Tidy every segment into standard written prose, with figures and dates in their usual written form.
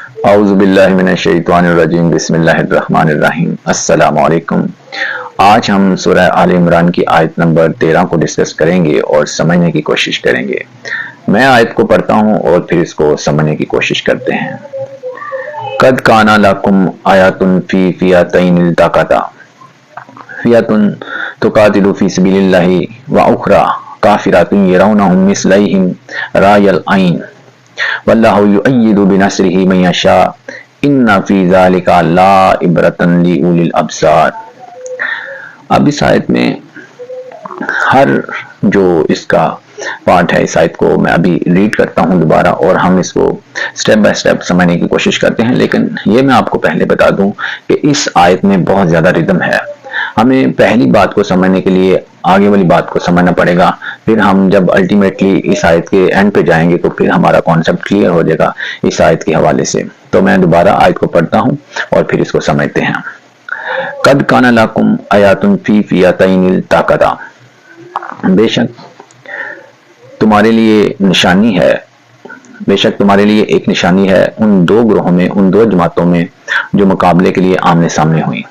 اعوذ باللہ من الشیطان الرجیم بسم اللہ الرحمن الرحیم السلام علیکم۔ آج ہم سورہ آل عمران کی آیت نمبر 13 کو ڈسکس کریں گے اور سمجھنے کی کوشش کریں گے۔ میں آیت کو پڑھتا ہوں اور پھر اس کو سمجھنے کی کوشش کرتے ہیں۔ قد کان لکم آیات فی فئتین التقطا فئۃ تقاتل فی سبیل اللہ واخری کافرۃ یرونہم مثلیہم رأی العین واللہ یؤید بنصرہ من یشاء ان فی ذلک لعبرۃ لأولی الابصار۔ اب اس آیت میں ہر جو اس کا پارٹ ہے، اس آیت کو میں ابھی ریڈ کرتا ہوں دوبارہ اور ہم اس کو سٹیپ بائی سٹیپ سمجھنے کی کوشش کرتے ہیں۔ لیکن یہ میں آپ کو پہلے بتا دوں کہ اس آیت میں بہت زیادہ ردم ہے۔ ہمیں پہلی بات کو سمجھنے کے لیے آگے والی بات کو سمجھنا پڑے گا، پھر ہم جب الٹیمیٹلی اس آیت کے اینڈ پہ جائیں گے تو پھر ہمارا کانسیپٹ کلیئر ہو جائے گا اس آیت کے حوالے سے۔ تو میں دوبارہ آیت کو پڑھتا ہوں اور پھر اس کو سمجھتے ہیں۔ قد کان لکم آیات فی فئتین التقطا، بے شک تمہارے لیے نشانی ہے، بے شک تمہارے لیے ایک نشانی ہے ان دو گروہوں میں، ان دو جماعتوں میں جو مقابلے کے لیے آمنے سامنے ہوئی۔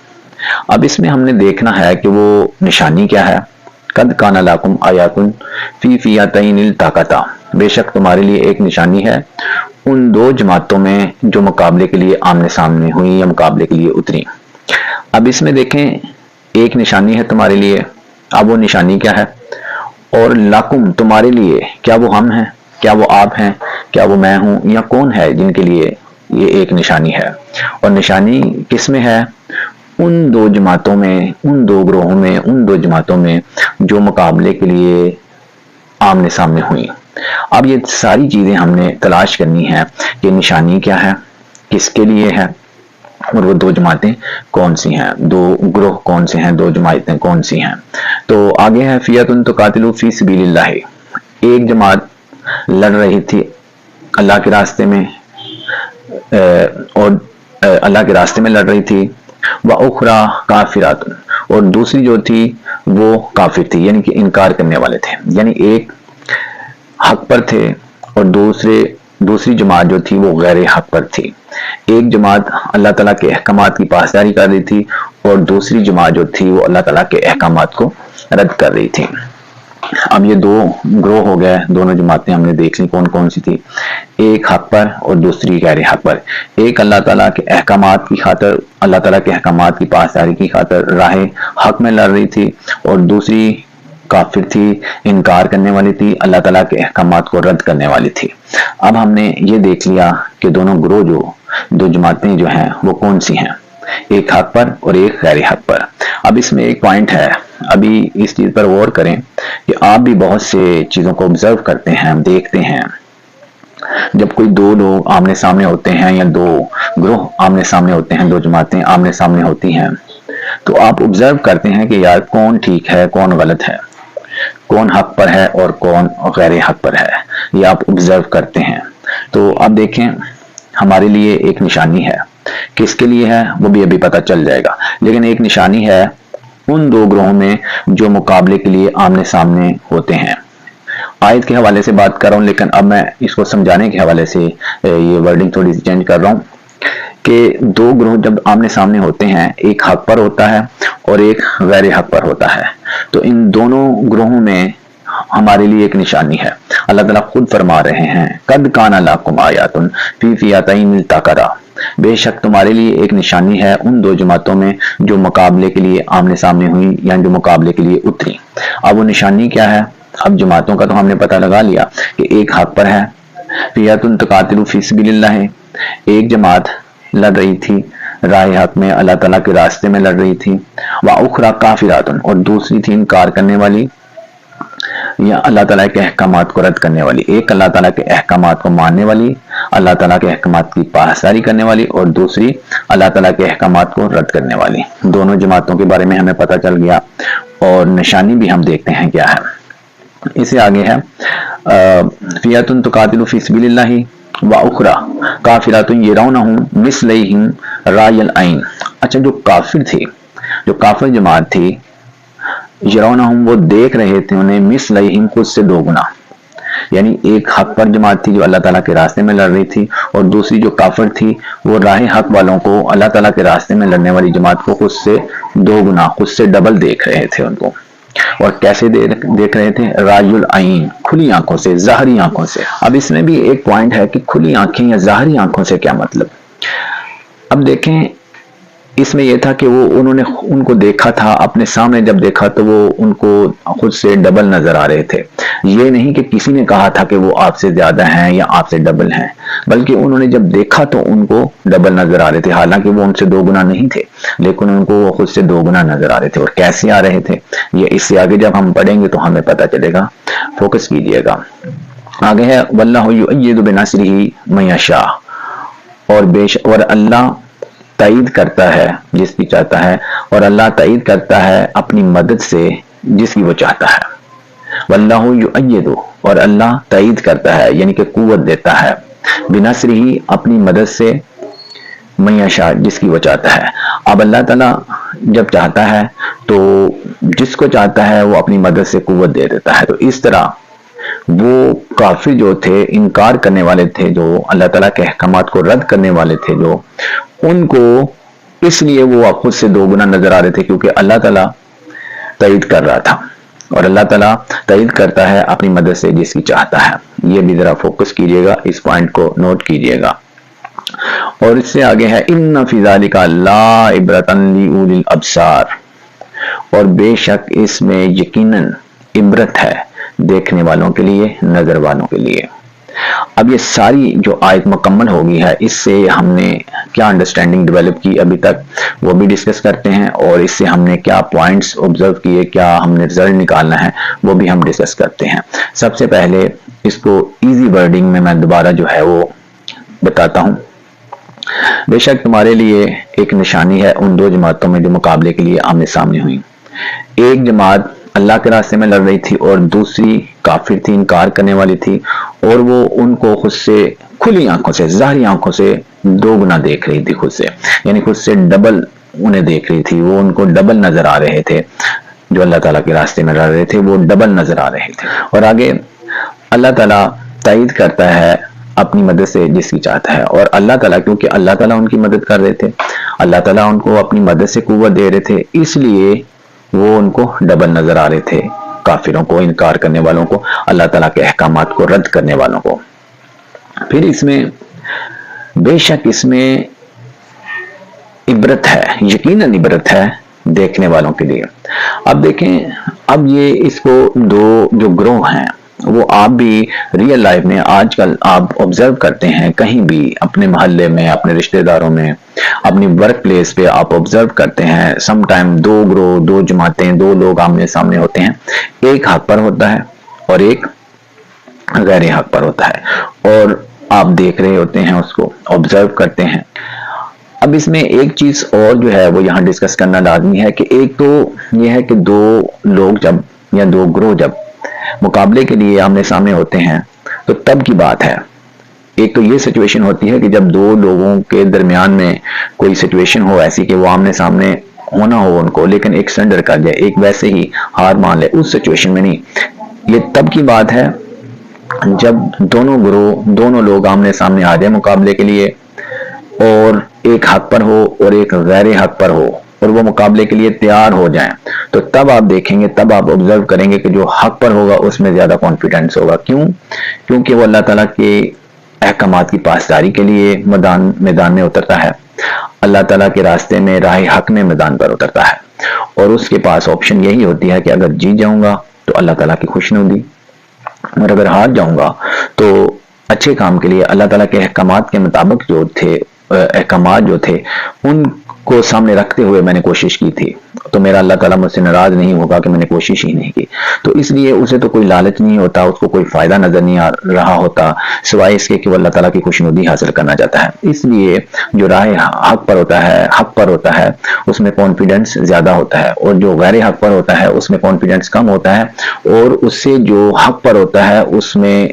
اب اس میں ہم نے دیکھنا ہے کہ وہ نشانی کیا ہے۔ قد کان لکم آیات فی فئتین التقطا، بے شک تمہارے لیے ایک نشانی ہے ان دو جماعتوں میں جو مقابلے کے لیے آمنے سامنے ہوئی یا مقابلے کے لیے اتری۔ اب اس میں دیکھیں ایک نشانی ہے تمہارے لیے، اب وہ نشانی کیا ہے؟ اور لکم تمہارے لیے، کیا وہ ہم ہیں، کیا وہ آپ ہیں، کیا وہ میں ہوں، یا کون ہے جن کے لیے یہ ایک نشانی ہے؟ اور نشانی کس میں ہے؟ ان دو جماعتوں میں، ان دو گروہوں میں، ان دو جماعتوں میں جو مقابلے کے لیے آمنے سامنے ہوئی۔ اب یہ ساری چیزیں ہم نے تلاش کرنی ہے کہ نشانی کیا ہے، کس کے لیے ہے، اور وہ دو جماعتیں کون سی ہیں، دو گروہ کون سے ہیں، دو جماعتیں کون سی ہیں۔ تو آگے ہے فئۃ تقاتل فی سبیل اللہ، ایک جماعت لڑ رہی تھی اللہ کے راستے میں اور اللہ کے راستے میں لڑ رہی تھی، وَأُخْرَى كَافِرَةٌ، اور دوسری جو تھی وہ کافر تھی، یعنی کہ انکار کرنے والے تھے، یعنی ایک حق پر تھے اور دوسری جماعت جو تھی وہ غیر حق پر تھی۔ ایک جماعت اللہ تعالیٰ کے احکامات کی پاسداری کر رہی تھی اور دوسری جماعت جو تھی وہ اللہ تعالیٰ کے احکامات کو رد کر رہی تھی۔ اب یہ دو گروہ ہو گئے، دونوں جماعتیں ہم نے دیکھ لی کون کون سی تھی، ایک حق پر اور دوسری غیر حق پر۔ ایک اللہ تعالیٰ کے احکامات کی خاطر، اللہ تعالیٰ کے احکامات کی پاسداری کی خاطر راہ حق میں لڑ رہی تھی، اور دوسری کافر تھی، انکار کرنے والی تھی، اللہ تعالیٰ کے احکامات کو رد کرنے والی تھی۔ اب ہم نے یہ دیکھ لیا کہ دونوں گروہ جو دو جماعتیں جو ہیں وہ کون سی ہیں، ایک حق پر اور ایک غیر حق پر۔ اب اس میں ایک پوائنٹ ہے، ابھی اس چیز پر غور کریں کہ آپ بھی بہت سے چیزوں کو آبزرو کرتے ہیں، دیکھتے ہیں۔ جب کوئی دو لوگ آمنے سامنے ہوتے ہیں یا دو گروہ آمنے سامنے ہوتے ہیں، دو جماعتیں آمنے سامنے ہوتی ہیں، تو آپ آبزرو کرتے ہیں کہ یار کون ٹھیک ہے، کون غلط ہے، کون حق پر ہے اور کون غیر حق پر ہے، یہ آپ آبزرو کرتے ہیں۔ تو اب دیکھیں ہمارے لیے ایک نشانی ہے، کس کے لیے ہے وہ بھی ابھی پتہ چل جائے گا، لیکن ایک نشانی ہے ان دو گروہوں میں جو مقابلے کے لیے آمنے سامنے ہوتے ہیں۔ آیت کے حوالے سے بات کر رہا ہوں، لیکن اب میں اس کو سمجھانے کے حوالے سے یہ ورڈنگ تھوڑی سی چینج کر رہا ہوں کہ دو گروہ جب آمنے سامنے ہوتے ہیں، ایک حق پر ہوتا ہے اور ایک غیر حق پر ہوتا ہے، تو ان دونوں گروہوں میں ہمارے لیے ایک نشانی ہے۔ اللہ تعالیٰ خود فرما رہے ہیں قد کان لکم آیات فی فئتین التقطا، بے شک تمہارے لیے ایک نشانی ہے ان دو جماعتوں میں جو مقابلے کے لیے آمنے سامنے ہوئی یا جو مقابلے کے لیے اتری۔ اب وہ نشانی کیا ہے؟ اب جماعتوں کا تو ہم نے پتہ لگا لیا کہ ایک حق پر ہے، فئۃ تقاتل فی سبیل اللہ، ایک جماعت لڑ رہی تھی راہ حق میں، اللہ تعالیٰ کے راستے میں لڑ رہی تھی، وَأُخْرَى كَافِرَةٌ، اور دوسری تھی انکار کرنے والی یا اللہ تعالیٰ کے احکامات کو رد کرنے والی۔ ایک اللہ تعالیٰ کے احکامات کو ماننے والی، اللہ تعالیٰ کے احکامات کی پاسداری کرنے والی، اور دوسری اللہ تعالیٰ کے احکامات کو رد کرنے والی۔ دونوں جماعتوں کے بارے میں ہمیں پتہ چل گیا اور نشانی بھی ہم دیکھتے ہیں کیا ہے۔ اس سے آگے ہے فئۃ تقاتل فی سبیل اللہ وَأُخْرَى كَافِرَةٌ يَرَوْنَهُم مِثْلَيْهِمْ رَأْيَ الْعَيْنِ۔ اچھا، جو کافر تھی، جو کافر جماعت تھی، یرونہم وہ دیکھ رہے تھے انہیں مثلیہم خود سے دو گنا، یعنی ایک حق پر جماعت تھی جو اللہ تعالیٰ کے راستے میں لڑ رہی تھی، اور دوسری جو کافر تھی وہ راہ حق والوں کو، اللہ تعالیٰ کے راستے میں لڑنے والی جماعت کو خود سے دو گنا، خود سے ڈبل دیکھ رہے تھے ان کو۔ اور کیسے دیکھ رہے تھے؟ راج العین، کھلی آنکھوں سے، ظاہری آنکھوں سے۔ اب اس میں بھی ایک پوائنٹ ہے کہ کھلی آنکھیں یا ظاہری آنکھوں سے کیا مطلب؟ اب دیکھیں، اس میں یہ تھا کہ وہ انہوں نے ان کو دیکھا تھا اپنے سامنے، جب دیکھا تو وہ ان کو خود سے ڈبل نظر آ رہے تھے۔ یہ نہیں کہ کسی نے کہا تھا کہ وہ آپ سے زیادہ ہیں یا آپ سے ڈبل ہیں، بلکہ انہوں نے جب دیکھا تو ان کو ڈبل نظر آ رہے تھے، حالانکہ وہ ان سے دو گنا نہیں تھے، لیکن ان کو وہ خود سے دو گنا نظر آ رہے تھے۔ اور کیسے آ رہے تھے یہ اس سے آگے جب ہم پڑھیں گے تو ہمیں پتہ چلے گا، فوکس کیجئے گا۔ آگے ہے واللہ یؤید بنصرہ من یشاء، اور اللہ تائید کرتا ہے جس کی چاہتا ہے، اور اللہ تائید کرتا ہے اپنی مدد سے جس کی وہ چاہتا ہے۔ واللہ یؤید، اور اللہ تائید کرتا ہے یعنی کہ قوت دیتا ہے، بنصرہ اپنی مدد سے، من یشاء جس کی وہ چاہتا ہے۔ اب اللہ تعالیٰ جب چاہتا ہے تو جس کو چاہتا ہے وہ اپنی مدد سے قوت دے دیتا ہے۔ تو اس طرح وہ کافر جو تھے، انکار کرنے والے تھے، جو اللہ تعالیٰ کے احکامات کو رد کرنے والے تھے، جو ان کو اس لیے وہ خود سے دو گنا نظر آ رہے تھے کیونکہ اللہ تعالیٰ تائید کر رہا تھا، اور اللہ تعالیٰ تائید کرتا ہے اپنی مدد سے جس کی چاہتا ہے۔ یہ بھی ذرا فوکس کیجئے گا، اس پوائنٹ کو نوٹ کیجئے گا۔ اور اس سے آگے ہے ان فی ذالک لعبرۃ لأولی الابصار، اور بے شک اس میں یقیناً عبرت ہے دیکھنے والوں کے لیے، نظر والوں کے لیے۔ اب یہ ساری جو آیت مکمل ہوگی ہے، اس سے ہم نے کیا انڈرسٹینڈنگ ڈیولپ کی ابھی تک وہ بھی ڈسکس کرتے ہیں، اور اس سے ہم نے کیا پوائنٹس آبزرو کیے، کیا ہم نے رزلٹ نکالنا ہے وہ بھی ہم ڈسکس کرتے ہیں۔ سب سے پہلے اس کو ایزی ورڈنگ میں دوبارہ جو ہے وہ بتاتا ہوں۔ بے شک تمہارے لیے ایک نشانی ہے ان دو جماعتوں میں جو مقابلے کے لیے آمنے سامنے ہوئی۔ ایک جماعت اللہ کے راستے میں لڑ رہی تھی اور دوسری کافر تھی، انکار کرنے والی تھی، اور وہ ان کو خود سے کھلی آنکھوں سے، ظاہری آنکھوں سے دو گنا دیکھ رہی تھی، خود سے یعنی خود سے ڈبل انہیں دیکھ رہی تھی، وہ ان کو ڈبل نظر آ رہے تھے، جو اللہ تعالیٰ کے راستے میں لڑ رہے تھے وہ ڈبل نظر آ رہے تھے۔ اور آگے اللہ تعالیٰ تائید کرتا ہے اپنی مدد سے جس کی چاہتا ہے، اور اللہ تعالیٰ کیونکہ اللہ تعالیٰ ان کی مدد کر رہے تھے، اللہ تعالیٰ ان کو اپنی مدد سے قوت دے رہے تھے، اس لیے وہ ان کو ڈبل نظر آ رہے تھے، کافروں کو، انکار کرنے والوں کو، اللہ تعالیٰ کے احکامات کو رد کرنے والوں کو۔ پھر اس میں بے شک اس میں عبرت ہے، یقیناً عبرت ہے دیکھنے والوں کے لیے۔ اب دیکھیں، اب یہ اس کو دو جو گروہ ہیں وہ آپ بھی ریئل لائف میں آج کل آپ آبزرو کرتے ہیں، کہیں بھی اپنے محلے میں، اپنے رشتہ داروں میں، اپنی ورک پلیس پہ آپ آبزرو کرتے ہیں، سم ٹائم دو گروہ، دو جماعتیں، دو لوگ آمنے سامنے ہوتے ہیں، ایک حق پر ہوتا ہے اور ایک غیر حق پر ہوتا ہے، اور آپ دیکھ رہے ہوتے ہیں، اس کو آبزرو کرتے ہیں۔ اب اس میں ایک چیز اور جو ہے وہ یہاں ڈسکس کرنا لازمی ہے کہ ایک تو یہ ہے کہ دو لوگ جب یا دو گروہ جب مقابلے کے لیے آمنے سامنے ہوتے ہیں تو تب کی بات ہے۔ ایک تو یہ سچویشن ہوتی ہے کہ جب دو لوگوں کے درمیان میں کوئی سچویشن ہو ایسی کہ وہ آمنے سامنے ہونا ہو ان کو، لیکن ایک سرنڈر کر جائے، ایک ویسے ہی ہار مان لے، اس سچویشن میں نہیں۔ یہ تب کی بات ہے جب دونوں گروہ، دونوں لوگ آمنے سامنے آ جائیں مقابلے کے لیے، اور ایک حق پر ہو اور ایک غیر حق پر ہو، اور وہ مقابلے کے لیے تیار ہو جائیں، تو تب آپ دیکھیں گے، تب آپ آبزرو کریں گے کہ جو حق پر ہوگا اس میں زیادہ کانفیڈنس ہوگا۔ کیوں؟ کیونکہ وہ اللہ تعالیٰ کے احکامات کی پاسداری کے لیے میدان میں اترتا ہے، اللہ تعالیٰ کے راستے میں، راہ حق میں میدان پر اترتا ہے، اور اس کے پاس آپشن یہی ہوتی ہے کہ اگر جیت جاؤں گا تو اللہ تعالیٰ کی خوشنودی، اور اگر ہار جاؤں گا تو اچھے کام کے لیے اللہ تعالیٰ کے احکامات کے مطابق جو تھے، احکامات جو تھے ان کو سامنے رکھتے ہوئے میں نے کوشش کی تھی، تو میرا اللہ تعالیٰ مجھ سے ناراض نہیں ہوگا کہ میں نے کوشش ہی نہیں کی۔ تو اس لیے اسے تو کوئی لالچ نہیں ہوتا، اس کو کوئی فائدہ نظر نہیں آ رہا ہوتا سوائے اس کے کہ وہ اللہ تعالیٰ کی خوشنودی حاصل کرنا چاہتا ہے۔ اس لیے جو راہ حق پر ہوتا ہے اس میں کانفیڈنس زیادہ ہوتا ہے، اور جو غیر حق پر ہوتا ہے اس میں کانفیڈنس کم ہوتا ہے، اور اس سے جو حق پر ہوتا ہے اس میں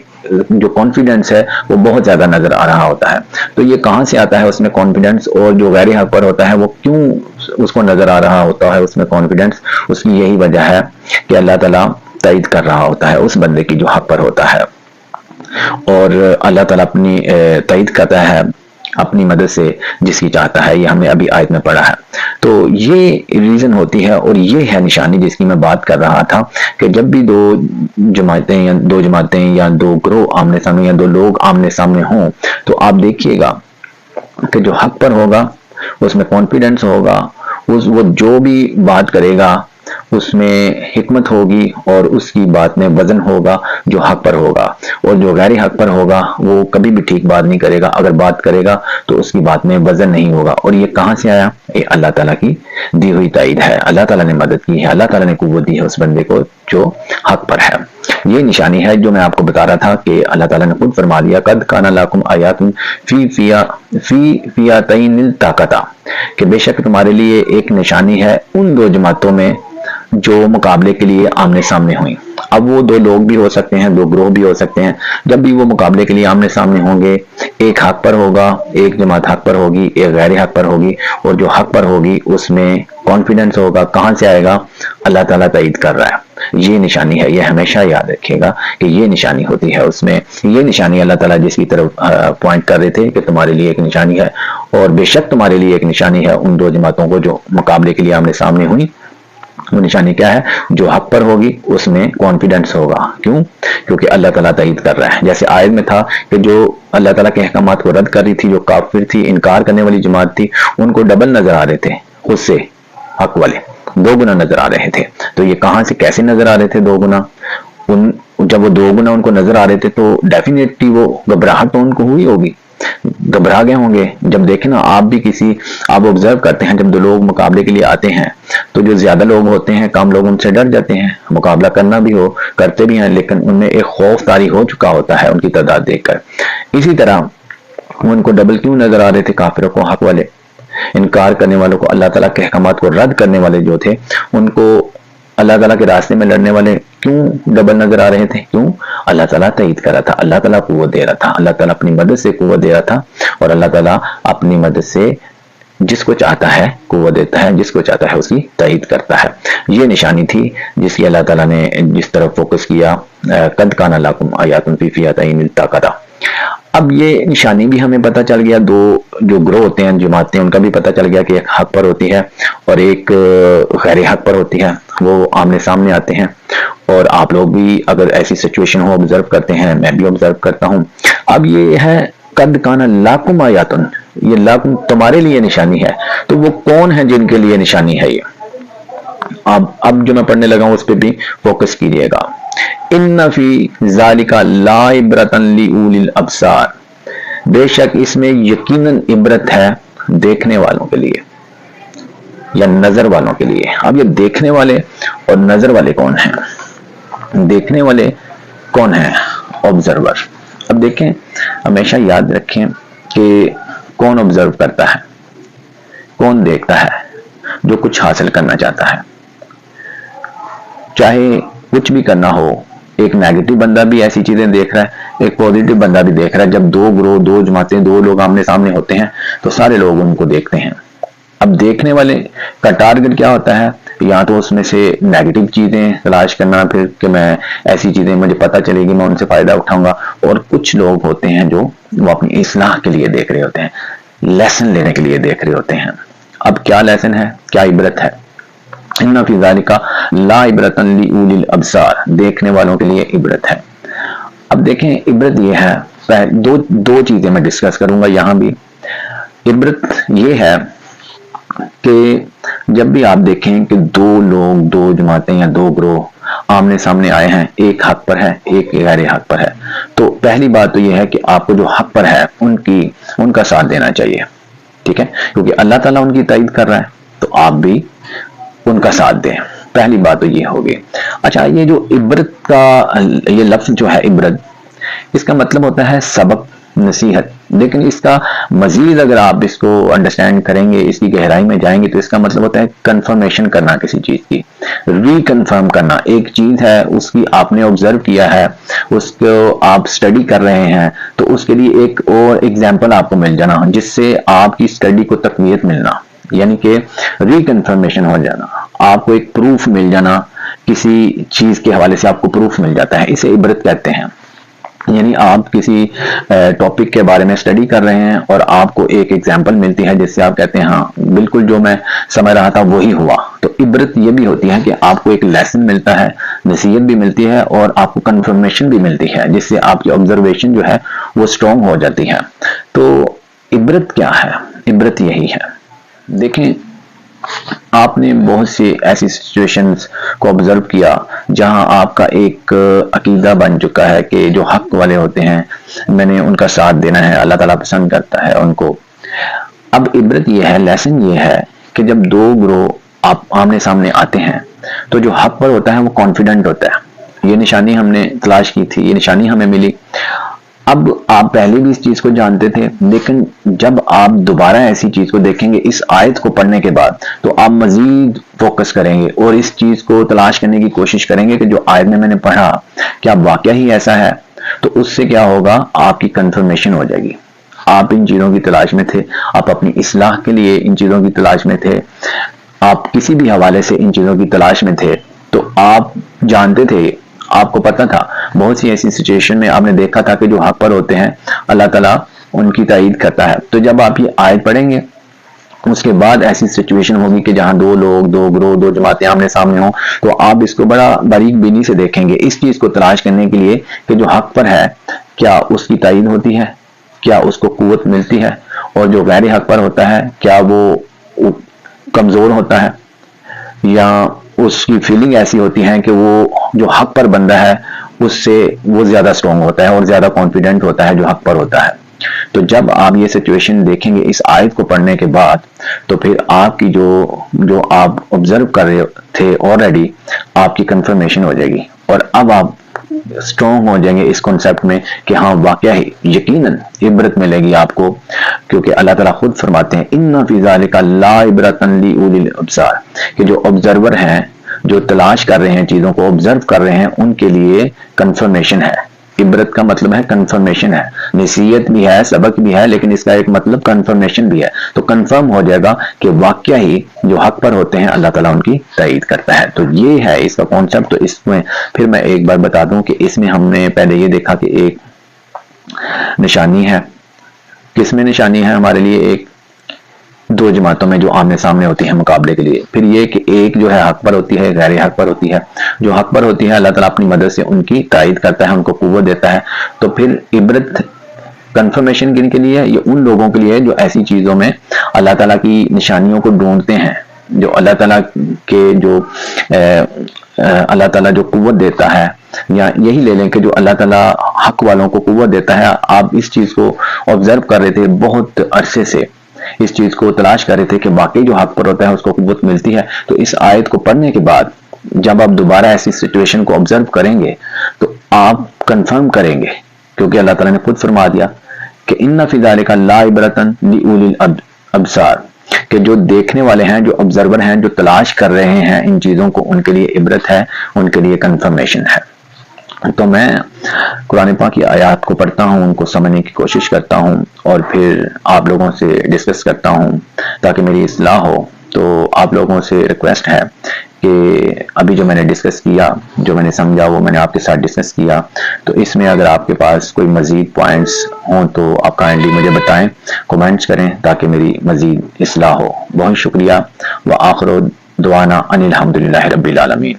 جو کانفیڈنس ہے وہ بہت زیادہ نظر آ رہا ہوتا ہے۔ تو یہ کہاں سے آتا ہے اس میں کانفیڈنس، اور جو غیر حق پر ہوتا ہے وہ کیوں اس کو نظر آ رہا ہوتا ہے اس میں کانفیڈنس؟ اس کی یہی وجہ ہے کہ اللہ تعالیٰ تائید کر رہا ہوتا ہے اس بندے کی جو حق پر ہوتا ہے۔ اور اللہ تعالیٰ اپنی تائید کرتا ہے اپنی مدد سے جس کی چاہتا ہے. یہ ہم نے ابھی آیت میں پڑھا ہے. تو یہ ریزن ہوتی ہے اور یہ ہے نشانی جس کی میں بات کر رہا تھا کہ جب بھی دو جماعتیں یا دو گروہ آمنے سامنے یا دو لوگ آمنے سامنے ہوں تو آپ دیکھیے گا کہ جو حق پر ہوگا اس میں کانفیڈنس ہوگا، وہ جو بھی بات کرے گا اس میں حکمت ہوگی اور اس کی بات میں وزن ہوگا جو حق پر ہوگا، اور جو غیر حق پر ہوگا وہ کبھی بھی ٹھیک بات نہیں کرے گا. اگر بات کرے گا تو اس کی بات میں وزن نہیں ہوگا. اور یہ کہاں سے آیا؟ یہ اللہ تعالیٰ کی دی ہوئی تائید ہے. اللہ تعالیٰ نے مدد کی ہے، اللہ تعالیٰ نے قوت دی ہے اس بندے کو جو حق پر ہے. یہ نشانی ہے جو میں آپ کو بتا رہا تھا کہ اللہ تعالیٰ نے خود فرما دیا قد کان لکم آیات فی فیاتین التقطا، کہ بے شک تمہارے لیے ایک نشانی ہے ان دو جماعتوں میں جو مقابلے کے لیے آمنے سامنے ہوئیں. اب وہ دو لوگ بھی ہو سکتے ہیں، دو گروہ بھی ہو سکتے ہیں. جب بھی وہ مقابلے کے لیے آمنے سامنے ہوں گے، ایک حق پر ہوگا، ایک جماعت حق پر ہوگی، ایک غیر حق پر ہوگی، اور جو حق پر ہوگی اس میں کانفیڈنس ہوگا. کہاں سے آئے گا؟ اللہ تعالیٰ تائید کر رہا ہے. یہ نشانی ہے، یہ ہمیشہ یاد رکھیے گا کہ یہ نشانی ہوتی ہے. اس میں یہ نشانی اللہ تعالیٰ جس کی طرف پوائنٹ کر رہے تھے کہ تمہارے لیے ایک نشانی ہے، اور بے شک تمہارے لیے ایک نشانی ہے ان دو جماعتوں کو جو مقابلے کے لیے آمنے سامنے ہوئی. وہ نشانی کیا ہے؟ جو حق پر ہوگی اس میں کانفیڈنس ہوگا. کیوں؟ کیونکہ اللہ تعالیٰ تائید کر رہا ہے. جیسے آیت میں تھا کہ جو اللہ تعالیٰ کے احکامات کو رد کر رہی تھی، جو کافر تھی، انکار کرنے والی جماعت تھی، ان کو ڈبل نظر آ رہے تھے، اس سے حق والے دو گنا نظر آ رہے تھے. تو یہ کہاں سے کیسے نظر آ رہے تھے دو گنا؟ جب وہ دو گنا ان کو نظر آ رہے تھے تو ڈیفینیٹلی وہ گھبراہٹ تو ان کو ہوئی ہوگی، گھبرا گئے ہوں گے. جب دیکھیں نا، آپ بھی آپ آبزرو کرتے ہیں جب دو لوگ مقابلے کے لیے آتے ہیں تو جو زیادہ لوگ ہوتے ہیں، کم لوگ ان سے ڈر جاتے ہیں. مقابلہ کرنا بھی کرتے بھی ہیں، لیکن ان میں ایک خوف طاری ہو چکا ہوتا ہے ان کی تعداد دیکھ کر. اسی طرح ان کو ڈبل کیوں نظر آ رہے تھے کافروں کو؟ حق والے انکار کرنے والوں کو، اللہ تعالیٰ کے احکامات کو رد کرنے والے جو تھے ان کو اللہ تعالیٰ کے راستے میں لڑنے والے کیوں ڈبل نظر آ رہے تھے؟ کیوں؟ اللہ تعالیٰ تائید کر رہا تھا، اللہ تعالیٰ قوت دے رہا تھا، اللہ تعالیٰ اپنی مدد سے قوت دے رہا تھا. اور اللہ تعالیٰ اپنی مدد سے جس کو چاہتا ہے قوت دیتا ہے، جس کو چاہتا ہے اس کی تائید کرتا ہے. یہ نشانی تھی جس کی اللہ تعالیٰ نے جس طرف فوکس کیا، قد کان لکم آیات فی فیاتین التقطا. اب یہ نشانی بھی ہمیں پتہ چل گیا، دو جو گروہ ہوتے ہیں جماعتیں ان کا بھی پتہ چل گیا کہ ایک حق پر ہوتی ہے اور ایک غیر حق پر ہوتی ہے. وہ آمنے سامنے آتے ہیں، اور آپ لوگ بھی اگر ایسی سچویشن ہو آبزرو کرتے ہیں، میں بھی آبزرو کرتا ہوں. اب یہ ہے قد کان لکم آیات، یہ لکم تمہارے لیے نشانی ہے. تو وہ کون ہیں جن کے لیے نشانی ہے؟ یہ اب جو میں پڑھنے لگا ہوں اس پہ بھی فوکس کیجیے گا. ان فی ذالک لعبرۃ لاولی الابصار، بے شک اس میں یقیناً عبرت ہے دیکھنے والوں کے لیے یا نظر والوں کے لیے. اب یہ دیکھنے والے اور نظر والے کون ہیں؟ دیکھنے والے کون ہیں؟ آبزرور. اب دیکھیں، ہمیشہ یاد رکھیں کہ کون آبزرو کرتا ہے، کون دیکھتا ہے؟ جو کچھ حاصل کرنا چاہتا ہے، چاہے کچھ بھی کرنا ہو. ایک نیگیٹو بندہ بھی ایسی چیزیں دیکھ رہا ہے، ایک پوزیٹو بندہ بھی دیکھ رہا ہے. جب دو گروہ، دو جماعتیں، دو لوگ آمنے سامنے ہوتے ہیں تو سارے لوگ ان کو دیکھتے ہیں. اب دیکھنے والے کا ٹارگٹ کیا ہوتا ہے؟ یا تو اس میں سے نیگیٹو چیزیں تلاش کرنا، پھر کہ میں ایسی چیزیں مجھے پتہ چلے گی میں ان سے فائدہ اٹھاؤں گا. اور کچھ لوگ ہوتے ہیں جو وہ اپنی اصلاح کے لیے دیکھ رہے ہوتے ہیں، لیسن لینے کے لیے دیکھ رہے ہوتے ہیں. اب کیا لیسن ہے، کیا عبرت ہے؟ ان فی ذالک لعبرۃ لاولی الابصار، دیکھنے والوں کے لیے عبرت ہے. اب دیکھیں، عبرت یہ ہے، دو چیزیں میں ڈسکس کروں گا یہاں بھی. عبرت یہ ہے کہ جب بھی آپ دیکھیں کہ دو لوگ، دو جماعتیں یا دو گروہ آمنے سامنے آئے ہیں، ایک حق پر ہے، ایک غیر حق پر ہے، تو پہلی بات تو یہ ہے کہ آپ کو جو حق پر ہے ان کا ساتھ دینا چاہیے. ٹھیک ہے، کیونکہ اللہ تعالیٰ ان کی تائید کر رہا ہے تو آپ بھی ان کا ساتھ دیں. پہلی بات تو یہ ہوگی. اچھا، یہ جو عبرت کا یہ لفظ جو ہے عبرت، اس کا مطلب ہوتا ہے سبق، نصیحت. لیکن اس کا مزید اگر آپ اس کو انڈرسٹینڈ کریں گے، اس کی گہرائی میں جائیں گے، تو اس کا مطلب ہوتا ہے کنفرمیشن کرنا کسی چیز کی، ری کنفرم کرنا. ایک چیز ہے، اس کی آپ نے آبزرو کیا ہے، اس کو آپ اسٹڈی کر رہے ہیں، تو اس کے لیے ایک اور ایگزامپل آپ کو مل جانا جس سے آپ کی اسٹڈی کو تقویت ملنا، یعنی کہ ری کنفرمیشن ہو جانا، آپ کو ایک پروف مل جانا، کسی چیز کے حوالے سے آپ کو پروف مل جاتا ہے. اسے عبرت کہتے ہیں. یعنی آپ کسی ٹاپک کے بارے میں اسٹڈی کر رہے ہیں اور آپ کو ایک ایگزامپل ملتی ہے جس سے آپ کہتے ہیں ہاں بالکل جو میں سمجھ رہا تھا وہی ہوا. تو عبرت یہ بھی ہوتی ہے کہ آپ کو ایک لیسن ملتا ہے، نصیحت بھی ملتی ہے اور آپ کو کنفرمیشن بھی ملتی ہے جس سے آپ کی آبزرویشن جو ہے وہ اسٹرانگ ہو جاتی ہے. تو عبرت کیا ہے؟ عبرت یہی ہے. دیکھیں آپ نے بہت سی ایسی سچویشنز کو آبزرو کیا جہاں آپ کا ایک عقیدہ بن چکا ہے کہ جو حق والے ہوتے ہیں میں نے ان کا ساتھ دینا ہے، اللہ تعالیٰ پسند کرتا ہے ان کو. اب عبرت یہ ہے، لیسن یہ ہے کہ جب دو گروہ آپ آمنے سامنے آتے ہیں تو جو حق پر ہوتا ہے وہ کانفیڈنٹ ہوتا ہے. یہ نشانی ہم نے تلاش کی تھی، یہ نشانی ہمیں ملی. اب آپ پہلے بھی اس چیز کو جانتے تھے، لیکن جب آپ دوبارہ ایسی چیز کو دیکھیں گے اس آیت کو پڑھنے کے بعد تو آپ مزید فوکس کریں گے اور اس چیز کو تلاش کرنے کی کوشش کریں گے کہ جو آیت میں نے پڑھا کیا واقعہ ہی ایسا ہے. تو اس سے کیا ہوگا، آپ کی کنفرمیشن ہو جائے گی. آپ ان چیزوں کی تلاش میں تھے، آپ اپنی اصلاح کے لیے ان چیزوں کی تلاش میں تھے، آپ کسی بھی حوالے سے ان چیزوں کی تلاش میں تھے، تو آپ جانتے تھے، آپ کو پتا تھا. بہت سی ایسی سچویشن میں آپ نے دیکھا تھا کہ جو حق پر ہوتے ہیں اللہ تعالیٰ ان کی تائید کرتا ہے. تو جب آپ یہ آیت پڑھیں گے اس کے بعد ایسی سچویشن ہوگی کہ جہاں دو لوگ، دو گروہ، دو جماعتیں آمنے سامنے ہوں تو آپ اس کو بڑا باریک بینی سے دیکھیں گے اس چیز کو تلاش کرنے کے لیے کہ جو حق پر ہے کیا اس کی تائید ہوتی ہے، کیا اس کو قوت ملتی ہے، اور جو غیر حق پر ہوتا ہے کیا وہ کمزور ہوتا ہے یا اس کی فیلنگ ایسی ہوتی ہے کہ وہ جو حق پر بندہ ہے اس سے وہ زیادہ سٹرونگ ہوتا ہے اور زیادہ کانفیڈنٹ ہوتا ہے جو حق پر ہوتا ہے. تو جب آپ یہ سچویشن دیکھیں گے اس آیت کو پڑھنے کے بعد تو پھر آپ کی جو آپ آبزرو کر رہے تھے آلریڈی آپ کی کنفرمیشن ہو جائے گی اور اب آپ سٹرونگ ہو جائیں گے اس کنسپٹ میں کہ ہاں واقعہ ہی یقیناً عبرت ملے گی آپ کو، کیونکہ اللہ تعالیٰ خود فرماتے ہیں ان فی ذالک لعبرۃ لأولی الابصار کہ جو آبزرور ہیں، جو تلاش کر رہے ہیں چیزوں کو آبزرو کر رہے ہیں، ان کے لیے کنفرمیشن ہے. عبرت کا مطلب ہے کنفرمیشن ہے، نصیحت بھی ہے، سبق بھی ہے، لیکن اس کا ایک مطلب کنفرمیشن بھی ہے. تو کنفرم ہو جائے گا کہ واقعہ ہی جو حق پر ہوتے ہیں اللہ تعالیٰ ان کی تائید کرتا ہے. تو یہ ہے اس کا کانسیپٹ. تو اس میں پھر میں ایک بار بتا دوں کہ اس میں ہم نے پہلے یہ دیکھا کہ ایک نشانی ہے. کس میں نشانی ہے ہمارے لیے؟ ایک دو جماعتوں میں جو آمنے سامنے ہوتی ہیں مقابلے کے لیے. پھر یہ کہ ایک جو ہے حق پر ہوتی ہے، غیر حق پر ہوتی ہے. جو حق پر ہوتی ہے اللہ تعالیٰ اپنی مدد سے ان کی تائید کرتا ہے، ان کو قوت دیتا ہے. تو پھر عبرت کنفرمیشن کن کے لیے ہے؟ یہ ان لوگوں کے لیے جو ایسی چیزوں میں اللہ تعالیٰ کی نشانیوں کو ڈھونڈتے ہیں، جو اللہ تعالیٰ کے جو اللہ تعالیٰ جو قوت دیتا ہے، یا یہی لے لیں کہ جو اللہ تعالیٰ حق والوں کو قوت دیتا ہے. آپ اس چیز کو آبزرو کر رہے تھے بہت عرصے سے، اس چیز کو تلاش کر رہے تھے کہ واقعی جو حق پر ہوتا ہے اس کو قوت ملتی ہے. تو اس آیت کو پڑھنے کے بعد جب آپ دوبارہ ایسی سچویشن کو آبزرو کریں گے تو آپ کنفرم کریں گے، کیونکہ اللہ تعالیٰ نے خود فرما دیا کہ ان فی ذالک لعبرۃ لأولی الابصار کہ جو دیکھنے والے ہیں، جو آبزرور ہیں، جو تلاش کر رہے ہیں ان چیزوں کو، ان کے لیے عبرت ہے، ان کے لیے کنفرمیشن ہے. تو میں قرآن پاک کی آیات کو پڑھتا ہوں، ان کو سمجھنے کی کوشش کرتا ہوں اور پھر آپ لوگوں سے ڈسکس کرتا ہوں تاکہ میری اصلاح ہو. تو آپ لوگوں سے ریکویسٹ ہے کہ ابھی جو میں نے ڈسکس کیا، جو میں نے سمجھا وہ میں نے آپ کے ساتھ ڈسکس کیا. تو اس میں اگر آپ کے پاس کوئی مزید پوائنٹس ہوں تو آپ کائنڈلی مجھے بتائیں، کومنٹس کریں تاکہ میری مزید اصلاح ہو. بہت شکریہ. وآخر دعوانا ان الحمدللہ رب العالمین.